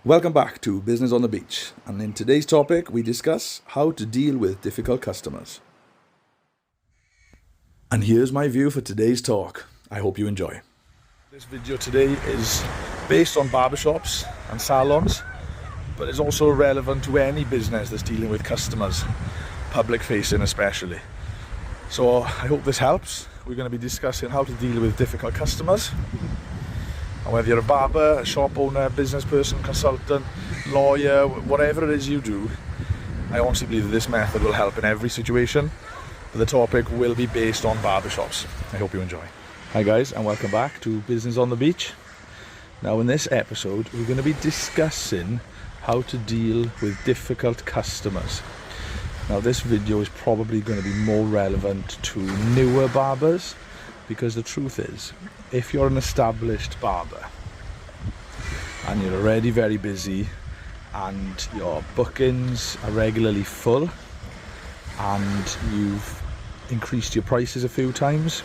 Welcome back to Business on the Beach, and in today's topic we discuss how to deal with difficult customers. And here's my view for today's talk. I hope you enjoy. This video today is based on barbershops and salons, but it's also relevant to any business that's dealing with customers, public facing especially. So I hope this helps. We're going to be discussing how to deal with difficult customers. And whether you're a barber, a shop owner, business person, consultant, lawyer, whatever it is you do, I honestly believe that this method will help in every situation. But the topic will be based on barbershops. I hope you enjoy. Hi guys, and welcome back to Business on the Beach. Now in this episode, we're going to be discussing how to deal with difficult customers. Now this video is probably going to be more relevant to newer barbers, because the truth is, if you're an established barber and you're already very busy and your bookings are regularly full and you've increased your prices a few times,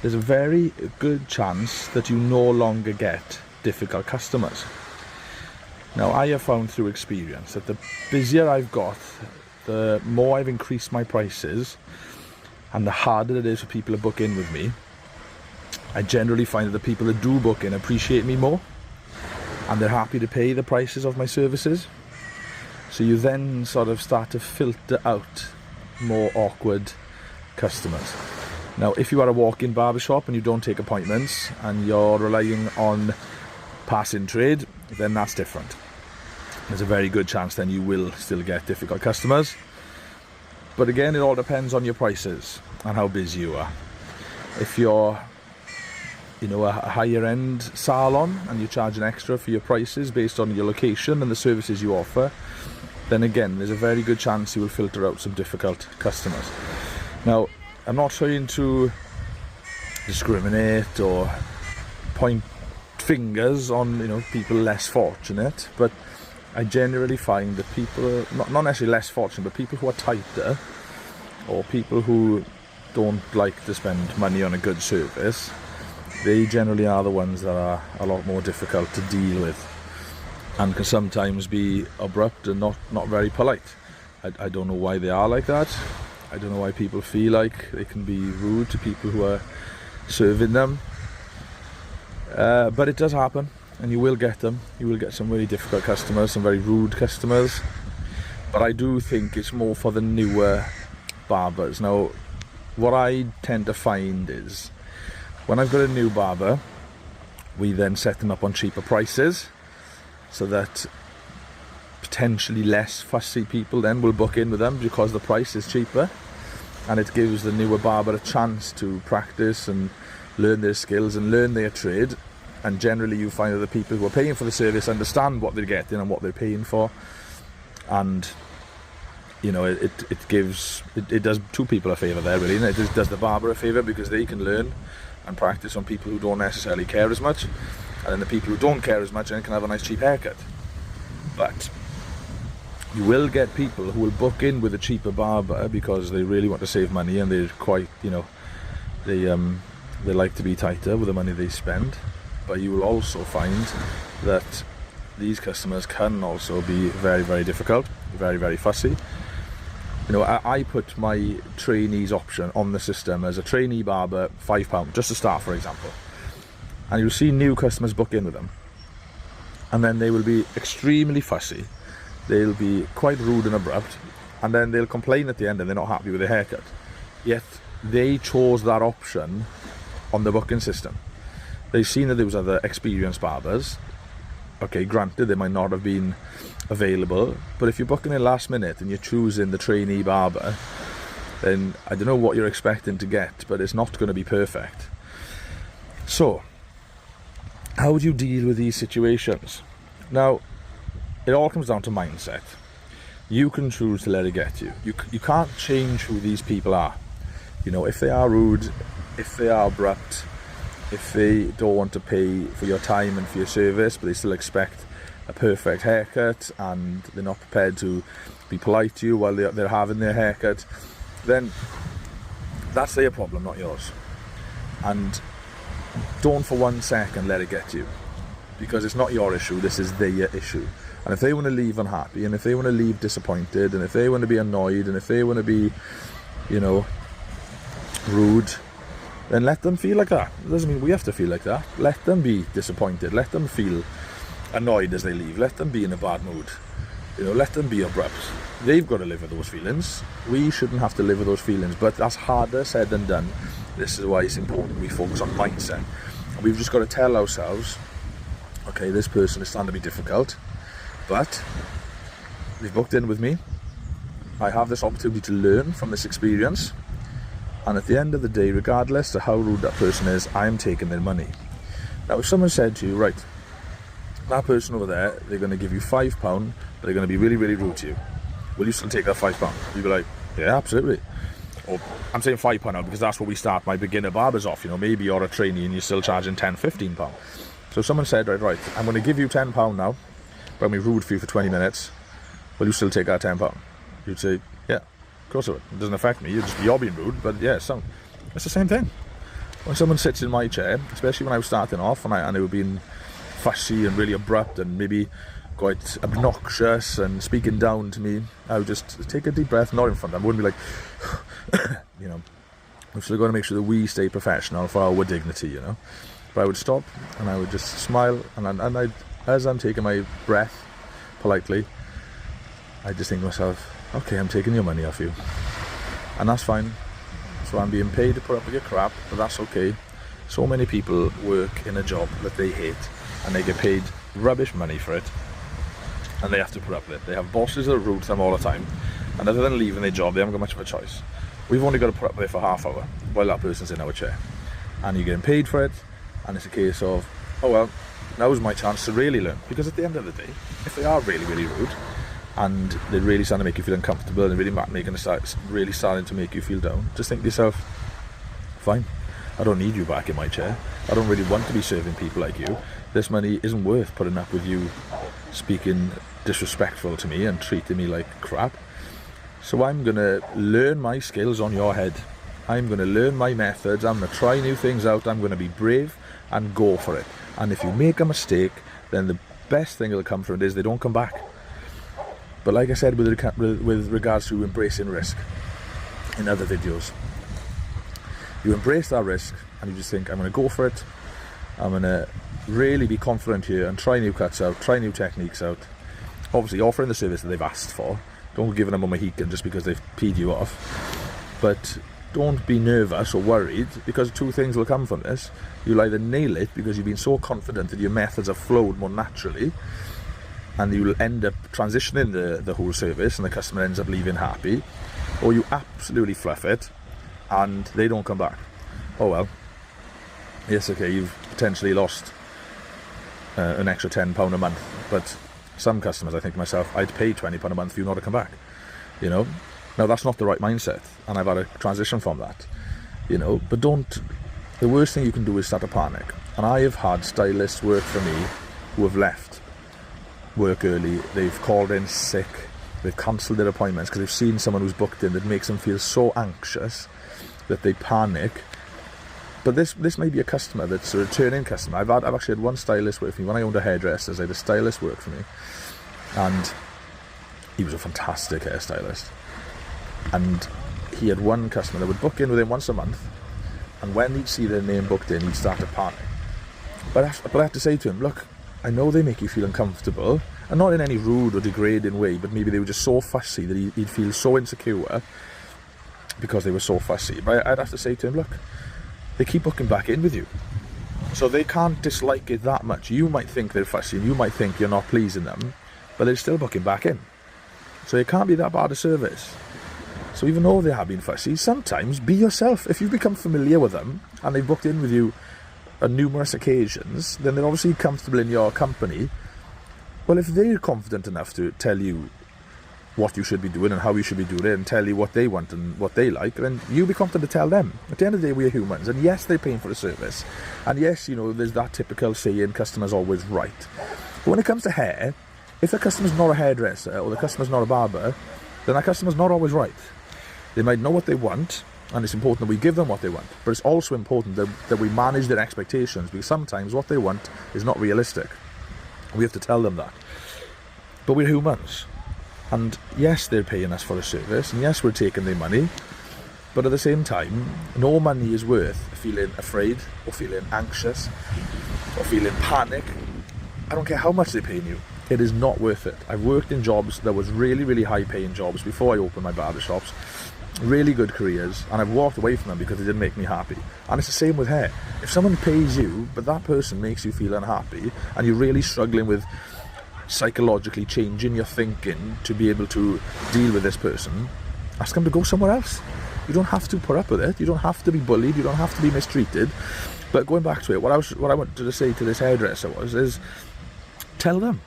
there's a very good chance that you no longer get difficult customers. Now I have found through experience that the busier I've got, the more I've increased my prices and the harder it is for people to book in with me. I generally find that the people that do book in appreciate me more and they're happy to pay the prices of my services. So you then sort of start to filter out more awkward customers. Now if you are a walk-in barbershop and you don't take appointments and you're relying on passing trade, then that's different. There's a very good chance then you will still get difficult customers. But again, it all depends on your prices and how busy you are. If you're a higher end salon and you charge an extra for your prices based on your location and the services you offer, then again there's a very good chance you will filter out some difficult customers. Now I'm not trying to discriminate or point fingers on people less fortunate, but I generally find that people, not necessarily less fortunate, but people who are tighter or people who don't like to spend money on a good service, they generally are the ones that are a lot more difficult to deal with and can sometimes be abrupt and not very polite. I don't know why they are like that. I don't know why people feel like they can be rude to people who are serving them. But it does happen, and you will get them. You will get some really difficult customers, some very rude customers. But I do think it's more for the newer barbers. Now, what I tend to find is, when I've got a new barber, we then set them up on cheaper prices so that potentially less fussy people then will book in with them because the price is cheaper, and it gives the newer barber a chance to practice and learn their skills and learn their trade. And generally you find that the people who are paying for the service understand what they're getting and what they're paying for, and it does two people a favour there really, and it does the barber a favour because they can learn and practice on people who don't necessarily care as much, and then the people who don't care as much then can have a nice cheap haircut. But you will get people who will book in with a cheaper barber because they really want to save money and they're quite, they like to be tighter with the money they spend. But you will also find that these customers can also be very, very difficult, very, very fussy. I put my trainees option on the system as a trainee barber, £5 just to start, for example. And you'll see new customers book in with them, and then they will be extremely fussy. They'll be quite rude and abrupt, and then they'll complain at the end and they're not happy with their haircut. Yet they chose that option on the booking system. They've seen that there was other experienced barbers. Okay, granted, they might not have been available, but if you're booking in last minute and you're choosing the trainee barber, then I don't know what you're expecting to get, but it's not going to be perfect. So, how would you deal with these situations? Now, it all comes down to mindset. You can choose to let it get you. You can't change who these people are. If they are rude, if they are abrupt, if they don't want to pay for your time and for your service, but they still expect a perfect haircut and they're not prepared to be polite to you while they're having their haircut, then that's their problem, not yours. And don't for 1 second let it get you. because it's not your issue, this is their issue. And if they want to leave unhappy, and if they want to leave disappointed, and if they want to be annoyed, and if they want to be, you know, rude, then let them feel like that. It doesn't mean we have to feel like that. Let them be disappointed. Let them feel annoyed as they leave. Let them be in a bad mood. You know, let them be abrupt. They've got to live with those feelings. We shouldn't have to live with those feelings, but that's harder said than done. This is why it's important we focus on mindset. We've just got to tell ourselves, okay, this person is starting to be difficult, but they've booked in with me. I have this opportunity to learn from this experience, and at the end of the day, regardless of how rude that person is, I'm taking their money. Now, if someone said to you, right, that person over there, they're going to give you £5, but they're going to be really, really rude to you, will you still take that £5? You'd be like, yeah, absolutely. Or I'm saying £5 now because that's what we start my beginner barbers off. You know, maybe you're a trainee and you're still charging £10, £15. So someone said, right, I'm going to give you £10 now, but I'm going to be rude for you for 20 minutes. Will you still take that £10? You'd say, yeah, of course I would. It doesn't affect me. You're being rude, but yeah, it's the same thing. When someone sits in my chair, especially when I was starting off and they were being fussy and really abrupt and maybe quite obnoxious and speaking down to me, I would just take a deep breath, not in front of them. I wouldn't be like, you know, we've still got to make sure that we stay professional for our dignity, you know. But I would stop and I would just smile, and I'd, as I'm taking my breath politely, I just think to myself, okay, I'm taking your money off you, and that's fine. So I'm being paid to put up with your crap, but that's okay. So many people work in a job that they hate, and they get paid rubbish money for it, and they have to put up with it. They have bosses that are rude to them all the time, and other than leaving their job, they haven't got much of a choice. We've only got to put up with it for half hour while that person's in our chair, and you're getting paid for it, and it's a case of, oh well, now's my chance to really learn. Because at the end of the day, if they are really, really rude, and they're really starting to make you feel uncomfortable, and really starting to make you feel down, just think to yourself, fine, I don't need you back in my chair. I don't really want to be serving people like you. This money isn't worth putting up with you speaking disrespectful to me and treating me like crap. So I'm going to learn my skills on your head. I'm going to learn my methods. I'm going to try new things out. I'm going to be brave and go for it. And if you make a mistake, then the best thing that'll come from it is they don't come back. But like I said with regards to embracing risk in other videos, you embrace that risk and you just think, I'm going to go for it. I'm going to really be confident here and try new cuts out, try new techniques out. Obviously offering the service that they've asked for. Don't give them a Mohican just because they've peed you off. But don't be nervous or worried, because two things will come from this. You'll either nail it because you've been so confident that your methods have flowed more naturally, and you'll end up transitioning the whole service and the customer ends up leaving happy, or you absolutely fluff it and they don't come back. Oh well, yes, okay, you've potentially lost an extra £10 a month, but some customers, I think to myself, I'd pay £20 a month for you not to come back, you know. Now that's not the right mindset, and I've had a transition from that, you know. But the worst thing you can do is start to panic. And I have had stylists work for me who have left work early, they've called in sick, they've cancelled their appointments because they've seen someone who's booked in that makes them feel so anxious that they panic. But this may be a customer that's a returning customer. I've actually had one stylist work for me when I owned a hairdresser's. I had a stylist work for me, and he was a fantastic hairstylist. And he had one customer that would book in with him once a month, and when he'd see their name booked in, he'd start to panic. But I have to say to him, look, I know they make you feel uncomfortable, and not in any rude or degrading way, but maybe they were just so fussy that he'd feel so insecure because they were so fussy. But I'd have to say to him, look, they keep booking back in with you, so they can't dislike it that much. You might think they're fussy and you might think you're not pleasing them, but they're still booking back in, so it can't be that bad a service. So even though they have been fussy, sometimes be yourself. If you've become familiar with them and they've booked in with you on numerous occasions, then they're obviously comfortable in your company. Well, if they're confident enough to tell you what you should be doing and how you should be doing it, and tell you what they want and what they like, then you be confident to tell them. At the end of the day, we're humans, and yes, they're paying for the service, and yes, you know, there's that typical saying, customer's always right. But when it comes to hair, if the customer's not a hairdresser or the customer's not a barber, then that customer's not always right. They might know what they want, and it's important that we give them what they want, but it's also important that we manage their expectations, because sometimes what they want is not realistic. We have to tell them that. But we're humans. And yes, they're paying us for a service, and yes, we're taking their money. But at the same time, no money is worth feeling afraid or feeling anxious or feeling panic. I don't care how much they're paying you. It is not worth it. I've worked in jobs that was really, really high paying jobs before I opened my barbershops. Really good careers, and I've walked away from them because they didn't make me happy. And it's the same with hair. If someone pays you, but that person makes you feel unhappy, and you're really struggling with psychologically changing your thinking to be able to deal with this person, ask them to go somewhere else. You don't have to put up with it. You don't have to be bullied. You don't have to be mistreated. But going back to it, what I wanted to say to this hairdresser is tell them.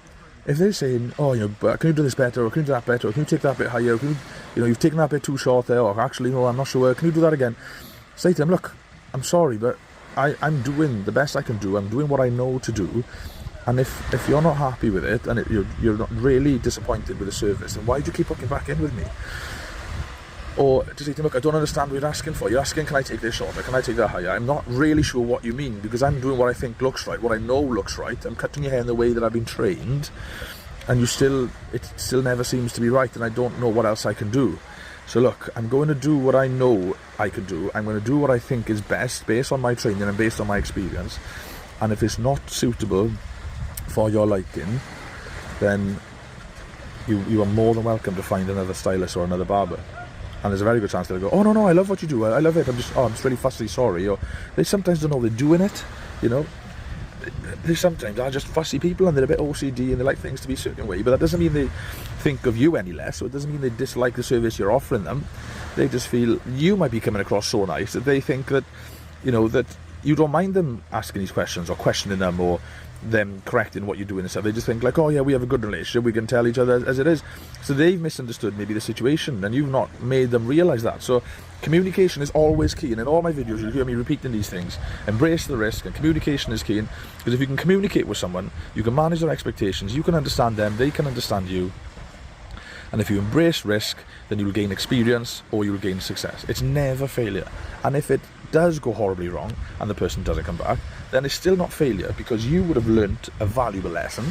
If they're saying, oh, but can you do this better, or can you do that better, or can you take that bit higher, or can you, you've taken that bit too short there, or actually, no, I'm not sure, can you do that again? Say to them, look, I'm sorry, but I'm doing the best I can do. I'm doing what I know to do. And if you're not happy with it, and you're not really disappointed with the service, then why do you keep booking back in with me? Or to say to them, look, I don't understand what you're asking for. You're asking, can I take this shorter? Can I take that higher? I'm not really sure what you mean, because I'm doing what I think looks right, what I know looks right. I'm cutting your hair in the way that I've been trained, and it still never seems to be right, and I don't know what else I can do. So look, I'm going to do what I know I can do. I'm going to do what I think is best, based on my training and based on my experience. And if it's not suitable for your liking, then you are more than welcome to find another stylist or another barber. And there's a very good chance they'll go, oh no, I love what you do, I love it, I'm just really fussy, sorry. Or they sometimes don't know they're doing it, They sometimes are just fussy people, and they're a bit OCD, and they like things to be a certain way, but that doesn't mean they think of you any less, or it doesn't mean they dislike the service you're offering them. They just feel you might be coming across so nice that they think that, that you don't mind them asking these questions, or questioning them, or them correcting what you're doing and stuff. They just think like, oh yeah, we have a good relationship, we can tell each other as it is. So they've misunderstood maybe the situation, and you've not made them realise that. So communication is always key, and in all my videos you'll hear me repeating these things. Embrace the risk, and communication is key, because if you can communicate with someone, you can manage their expectations, you can understand them, they can understand you. And if you embrace risk, then you'll gain experience, or you'll gain success. It's never failure. And if it does go horribly wrong and the person doesn't come back, then it's still not failure, because you would have learnt a valuable lesson,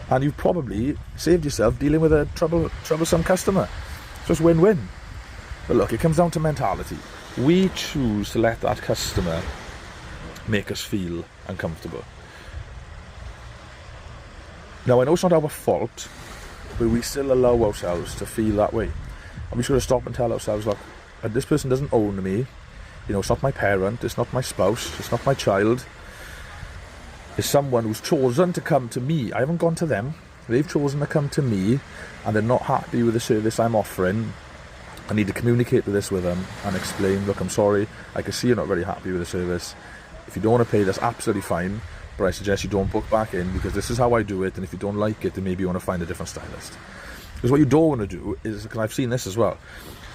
and you've probably saved yourself dealing with a troublesome customer. So it's win-win. But look, it comes down to mentality. We choose to let that customer make us feel uncomfortable. Now, I know it's not our fault, but we still allow ourselves to feel that way. And we should have stopped and tell ourselves, look, this person doesn't own me. It's not my parent, it's not my spouse, it's not my child. It's someone who's chosen to come to me. I haven't gone to them. They've chosen to come to me, and they're not happy with the service I'm offering. I need to communicate with them and explain, look, I'm sorry, I can see you're not very happy with the service. If you don't want to pay, that's absolutely fine, but I suggest you don't book back in, because this is how I do it, and if you don't like it, then maybe you want to find a different stylist. Because what you don't want to do is, because I've seen this as well,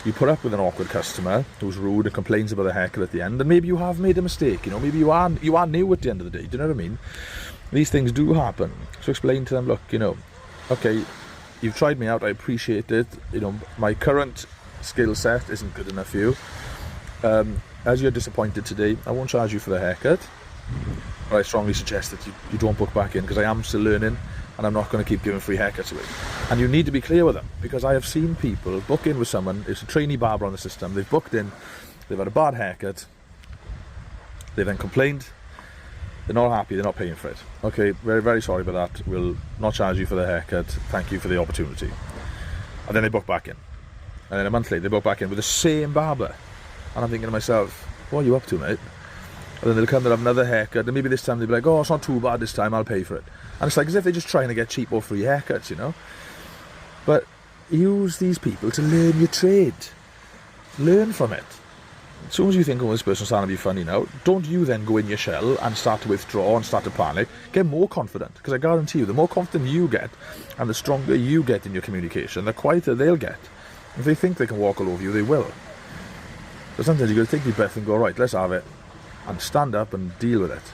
you put up with an awkward customer who's rude and complains about the haircut at the end, and maybe you have made a mistake, maybe you are new at the end of the day, do you know what I mean? These things do happen. So explain to them, look, okay, you've tried me out, I appreciate it, my current skill set isn't good enough for you. As you're disappointed today, I won't charge you for the haircut, but I strongly suggest that you don't book back in, because I am still learning, and I'm not going to keep giving free haircuts away. And you need to be clear with them, because I have seen people book in with someone, it's a trainee barber on the system, they've booked in, they've had a bad haircut, they then complained, they're not happy, they're not paying for it. Okay, very, very sorry about that, we'll not charge you for the haircut, thank you for the opportunity. And then they book back in. And then a month later they book back in with the same barber. And I'm thinking to myself, what are you up to, mate? And then they'll come, they'll have another haircut, and maybe this time they'll be like, oh, it's not too bad this time, I'll pay for it. And it's like as if they're just trying to get cheap or free haircuts, But use these people to learn your trade. Learn from it. As soon as you think, oh, this person's starting to be funny now, don't you then go in your shell and start to withdraw and start to panic. Get more confident, because I guarantee you, the more confident you get, and the stronger you get in your communication, the quieter they'll get. If they think they can walk all over you, they will. But sometimes you've got to take your breath and go, right, let's have it, and stand up and deal with it.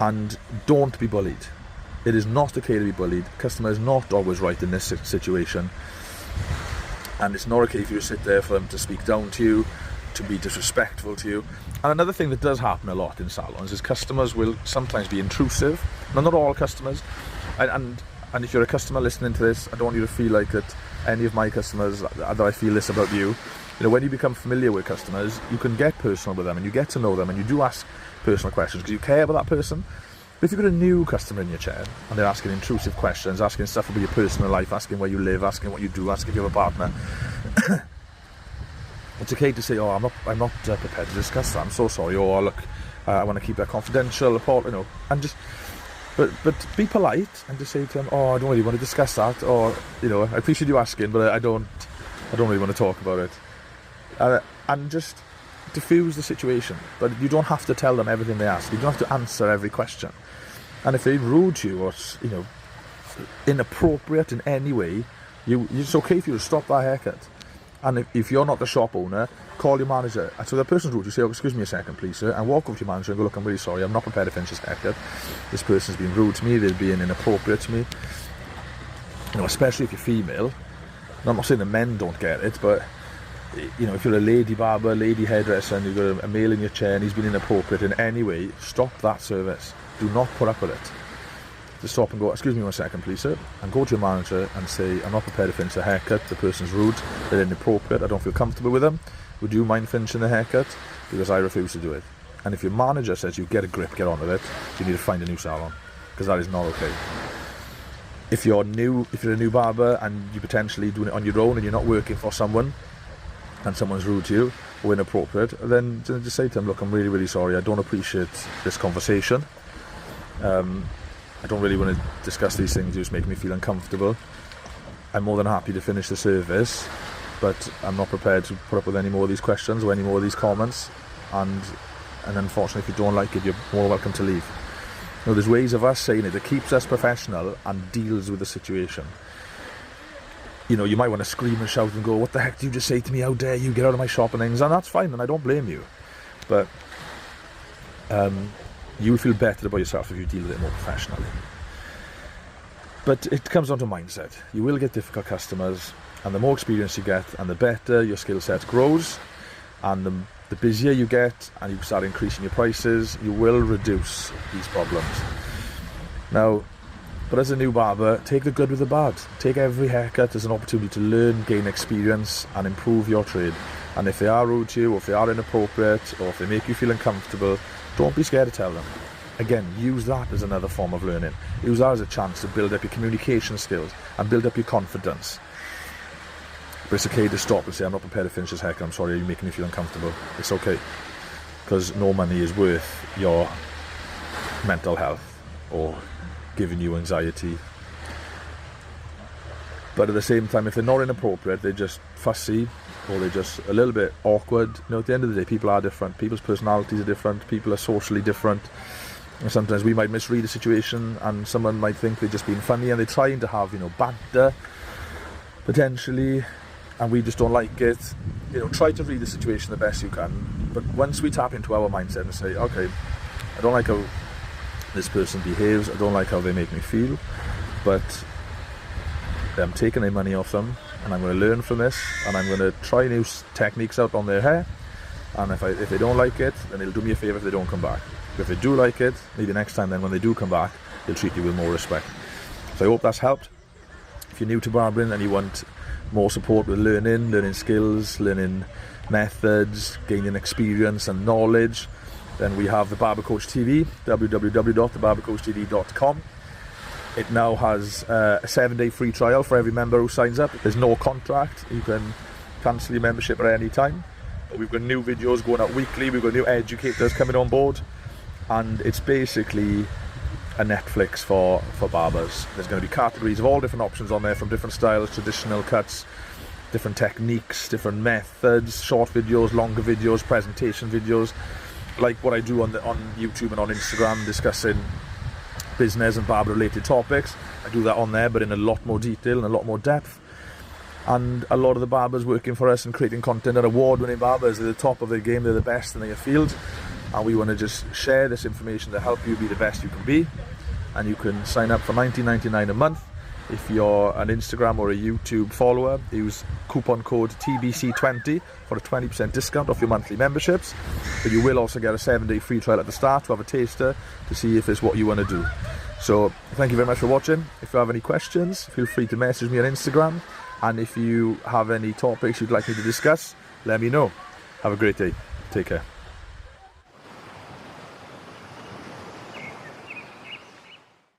And don't be bullied. It is not okay to be bullied. Customer is not always right in this situation. And it's not okay for you to sit there for them to speak down to you, to be disrespectful to you. And another thing that does happen a lot in salons is customers will sometimes be intrusive, Now, not all customers, and if you're a customer listening to this, I don't want you to feel like that any of my customers, that I feel this about you. You know, when you become familiar with customers, you can get personal with them and you get to know them and you do ask personal questions because you care about that person. But if you've got a new customer in your chair and they're asking intrusive questions, asking stuff about your personal life, asking where you live, asking what you do, asking if you have a partner, it's okay to say, oh, I'm not prepared to discuss that, I'm so sorry, or look, I want to keep that confidential, you know, and just, but be polite and just say to them, oh, I don't really want to discuss that, or, you know, I appreciate you asking, but I don't really want to talk about it, and just diffuse the situation. But you don't have to tell them everything they ask. You don't have to answer every question. And if they're rude to you or, you know, inappropriate in any way, it's okay for you to stop that haircut. And if you're not the shop owner, call your manager. And so the person's rude, you say, oh, excuse me a second, please, sir, and walk over to your manager and go, look, I'm really sorry, I'm not prepared to finish this haircut. This person's been rude to me, they're being inappropriate to me. You know, especially if you're female. And I'm not saying the men don't get it, but, you know, if you're a lady barber, lady hairdresser, and you've got a male in your chair and he's been inappropriate in any way, stop that service. Do not put up with it. Just stop and go, excuse me 1 second, please, sir, and go to your manager and say, I'm not prepared to finish the haircut, the person's rude, they're inappropriate, I don't feel comfortable with them, would you mind finishing the haircut? Because I refuse to do it. And if your manager says you get a grip, get on with it, you need to find a new salon, because that is not okay. If you're a new barber and you're potentially doing it on your own and you're not working for someone and someone's rude to you or inappropriate, then just say to them, look, I'm really, really sorry, I don't appreciate this conversation. I don't really want to discuss these things, you just make me feel uncomfortable. I'm more than happy to finish the service, but I'm not prepared to put up with any more of these questions or any more of these comments, and unfortunately if you don't like it, you're more welcome to leave. You know, there's ways of us saying it that keeps us professional and deals with the situation. You know, you might want to scream and shout and go, what the heck did you just say to me, how dare you, get out of my shop and things, and that's fine, and I don't blame you. But you'll feel better about yourself if you deal with it more professionally. But it comes down to mindset. You will get difficult customers, and the more experience you get and the better your skill set grows, and the busier you get and you start increasing your prices, you will reduce these problems. Now, but as a new barber, take the good with the bad. Take every haircut as an opportunity to learn, gain experience and improve your trade. And if they are rude to you, or if they are inappropriate, or if they make you feel uncomfortable, don't be scared to tell them. Again, use that as another form of learning. Use that as a chance to build up your communication skills and build up your confidence. But it's okay to stop and say, I'm not prepared to finish this haircut, I'm sorry, you're making me feel uncomfortable. It's okay. Because no money is worth your mental health or giving you anxiety. But at the same time, if they're not inappropriate, they're just fussy, or they're just a little bit awkward. You know, at the end of the day, people are different. People's personalities are different. People are socially different. And sometimes we might misread a situation, and someone might think they're just being funny, and they're trying to have, you know, banter, potentially, and we just don't like it. You know, try to read the situation the best you can. But once we tap into our mindset and say, okay, I don't like how this person behaves, I don't like how they make me feel, but I'm taking their money off them, and I'm going to learn from this, and I'm going to try new techniques out on their hair, and if they don't like it, then it'll do me a favour if they don't come back. But if they do like it, maybe next time then when they do come back, they'll treat you with more respect. So I hope that's helped. If you're new to barbering and you want more support with learning skills, learning methods, gaining experience and knowledge, then we have the Barber Coach TV, www.thebarbercoachtv.com. It now has a 7-day free trial for every member who signs up. There's no contract. You can cancel your membership at any time. But we've got new videos going out weekly. We've got new educators coming on board. And it's basically a Netflix for barbers. There's going to be categories of all different options on there, from different styles, traditional cuts, different techniques, different methods, short videos, longer videos, presentation videos, like what I do on YouTube and on Instagram, discussing business and barber related topics. I do that on there, but in a lot more detail and a lot more depth. And a lot of the barbers working for us and creating content are award-winning barbers. They're the top of their game, they're the best in their field, and we want to just share this information to help you be the best you can be. And you can sign up for $19.99 a month. If you're an Instagram or a YouTube follower, use coupon code TBC20 for a 20% discount off your monthly memberships. But you will also get a 7-day free trial at the start to have a taster to see if it's what you want to do. So thank you very much for watching. If you have any questions, feel free to message me on Instagram. And if you have any topics you'd like me to discuss, let me know. Have a great day. Take care.